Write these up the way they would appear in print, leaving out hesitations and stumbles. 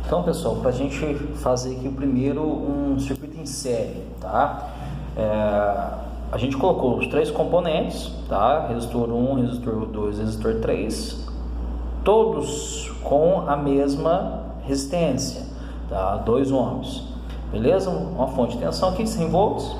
Então, pessoal, para a gente fazer aqui o primeiro um circuito em série, tá? A gente colocou os três componentes, tá? Resistor 1, resistor 2, resistor 3, todos com a mesma resistência, tá? 2 ohms, beleza? Uma fonte de tensão aqui, 100 volts,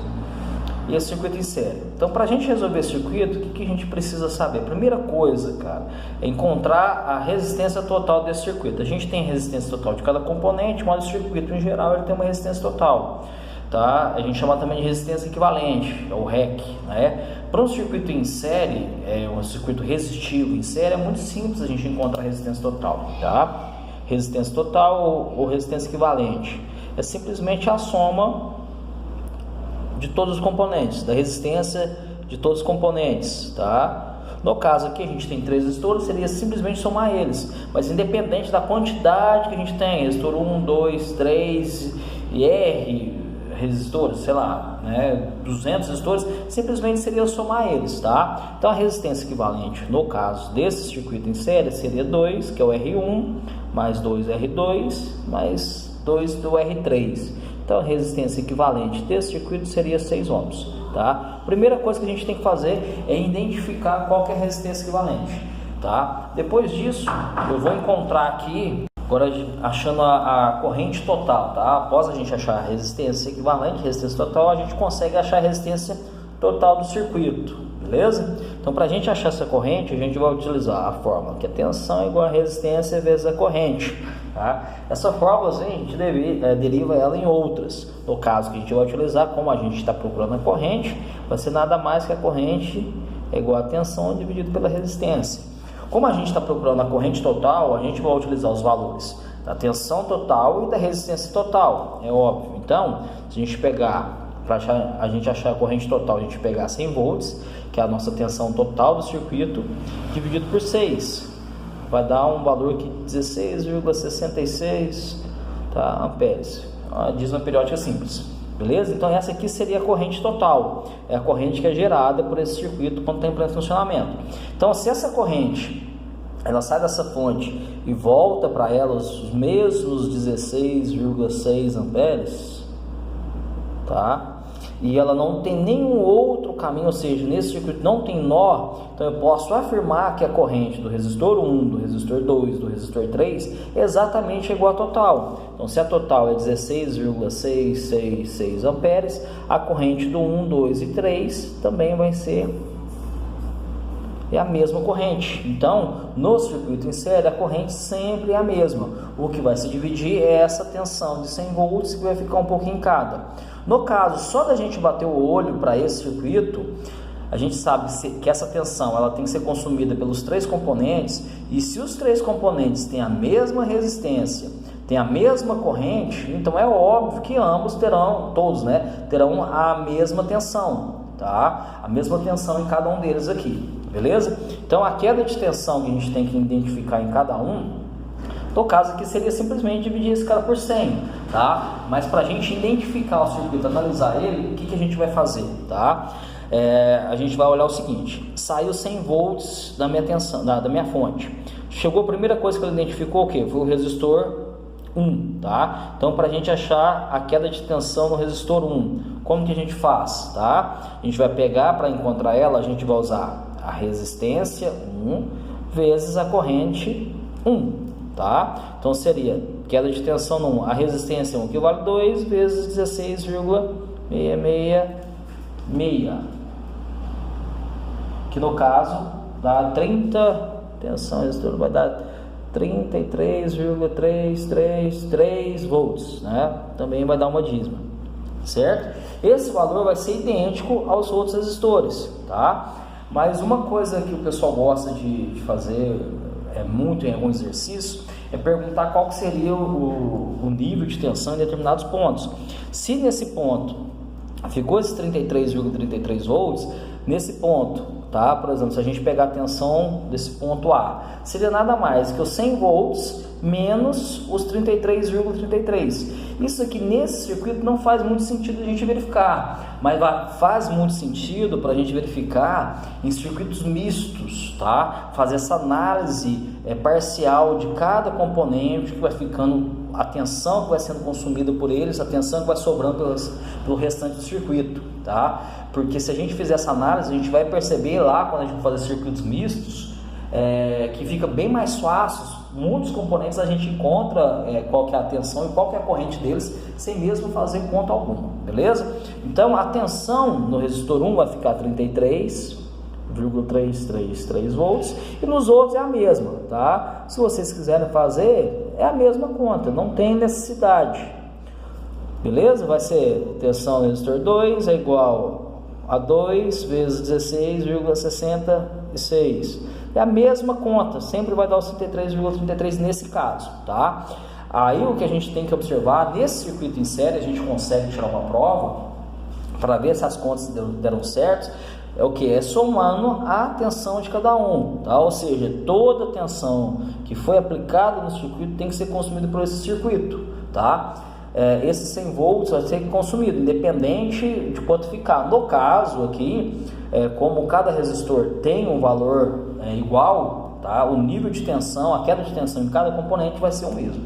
e esse circuito em série. Então, para a gente resolver esse circuito, o que a gente precisa saber? A primeira coisa, cara, é encontrar a resistência total desse circuito. A gente tem resistência total de cada componente, mas o circuito em geral ele tem uma resistência total, tá? A gente chama também de resistência equivalente, é o REC, né? Para um circuito em série, um circuito resistivo em série, é muito simples a gente encontrar a resistência total, tá? Resistência total ou resistência equivalente é simplesmente a soma de todos os componentes, da resistência de todos os componentes, tá? No caso aqui a gente tem 3 resistores, seria simplesmente somar eles, mas independente da quantidade que a gente tem, resistor 1, 2, 3 e R resistores, sei lá, né, 200 resistores, simplesmente seria somar eles, tá? Então a resistência equivalente, no caso desse circuito em série, seria 2, que é o R1, mais 2R2, mais 2 do R3. Então a resistência equivalente desse circuito seria 6 ohms, tá? Primeira coisa que a gente tem que fazer é identificar qual que é a resistência equivalente, tá? Depois disso, eu vou encontrar aqui, agora achando a corrente total, tá? Após a gente achar a resistência equivalente, resistência total, a gente consegue achar a resistência total do circuito, beleza? Então, para a gente achar essa corrente, a gente vai utilizar a fórmula que é tensão igual a resistência vezes a corrente, tá? Essa fórmula, assim, a gente deriva ela em outras. No caso que a gente vai utilizar, como a gente está procurando a corrente, vai ser nada mais que a corrente é igual a tensão dividido pela resistência. Como a gente está procurando a corrente total, a gente vai utilizar os valores da tensão total e da resistência total, é óbvio. Então, se a gente pegar, para a gente achar a corrente total, a gente pegar 100 volts, que é a nossa tensão total do circuito, dividido por 6, vai dar um valor aqui de 16,66, tá, amperes. Uma dízima periódica simples, beleza? Então essa aqui seria a corrente total, é a corrente que é gerada por esse circuito quando está em pleno funcionamento. Então, se essa corrente ela sai dessa fonte e volta para ela os mesmos 16,6 amperes, tá? E ela não tem nenhum outro caminho, ou seja, nesse circuito não tem nó, então eu posso afirmar que a corrente do resistor 1, do resistor 2, do resistor 3 é exatamente igual à total. Então, se a total é 16,666 amperes, a corrente do 1, 2 e 3 também vai ser a mesma corrente. Então, no circuito em série, a corrente sempre é a mesma. O que vai se dividir é essa tensão de 100 volts, que vai ficar um pouquinho em cada. No caso, só da gente bater o olho para esse circuito, a gente sabe que essa tensão ela tem que ser consumida pelos 3 componentes, e se os 3 componentes têm a mesma resistência, têm a mesma corrente, então é óbvio que ambos terão, todos, né, terão a mesma tensão, tá? A mesma tensão em cada um deles aqui, beleza? Então a queda de tensão que a gente tem que identificar em cada um, no caso aqui seria simplesmente dividir esse cara por 100, tá? Mas para a gente identificar o circuito, analisar ele, o que a gente vai fazer, tá? A gente vai olhar o seguinte: saiu 100 volts da minha tensão, da minha fonte. Chegou a primeira coisa que ele identificou, o que? Foi o resistor 1, tá? Então, para a gente achar a queda de tensão no resistor 1, como que a gente faz, tá? A gente vai pegar, para encontrar ela, a gente vai usar a resistência 1 vezes a corrente 1. Tá? Então seria queda de tensão no 1, a resistência 1 que vale 2 vezes 16,666, que no caso dá 30, tensão resistor vai dar 33,333 volts, né? Também vai dar uma dízima, certo? Esse valor vai ser idêntico aos outros resistores, tá? Mas uma coisa que o pessoal gosta de fazer muito em algum exercício, é perguntar qual que seria o nível de tensão em determinados pontos. Se nesse ponto ficou esse 33,33 volts, nesse ponto, tá? Por exemplo, se a gente pegar a tensão desse ponto A, seria nada mais que os 100 volts menos os 33,33. Isso aqui nesse circuito não faz muito sentido a gente verificar, mas faz muito sentido para a gente verificar em circuitos mistos, tá? Fazer essa análise parcial de cada componente que vai ficando a tensão que vai sendo consumida por eles, a tensão que vai sobrando pelo restante do circuito, tá? Porque se a gente fizer essa análise, a gente vai perceber lá, quando a gente for fazer circuitos mistos, que fica bem mais fácil. Muitos componentes a gente encontra qual que é a tensão e qual que é a corrente deles, sem mesmo fazer conta alguma, beleza? Então a tensão no resistor 1 vai ficar 33,333 volts, e nos outros é a mesma, tá? Se vocês quiserem fazer, é a mesma conta, não tem necessidade, beleza? Vai ser tensão no resistor 2 é igual a 2 vezes 16,66, é a mesma conta, sempre vai dar os 33,33 nesse caso, tá? Aí o que a gente tem que observar, nesse circuito em série, a gente consegue tirar uma prova para ver se as contas deram certo, é o que? É somando a tensão de cada um, tá? Ou seja, toda a tensão que foi aplicada no circuito tem que ser consumida por esse circuito, tá? Esses 100 volts vai ser consumido, independente de quanto ficar. No caso aqui, como cada resistor tem um valor igual, tá? O nível de tensão, a queda de tensão em cada componente vai ser o mesmo.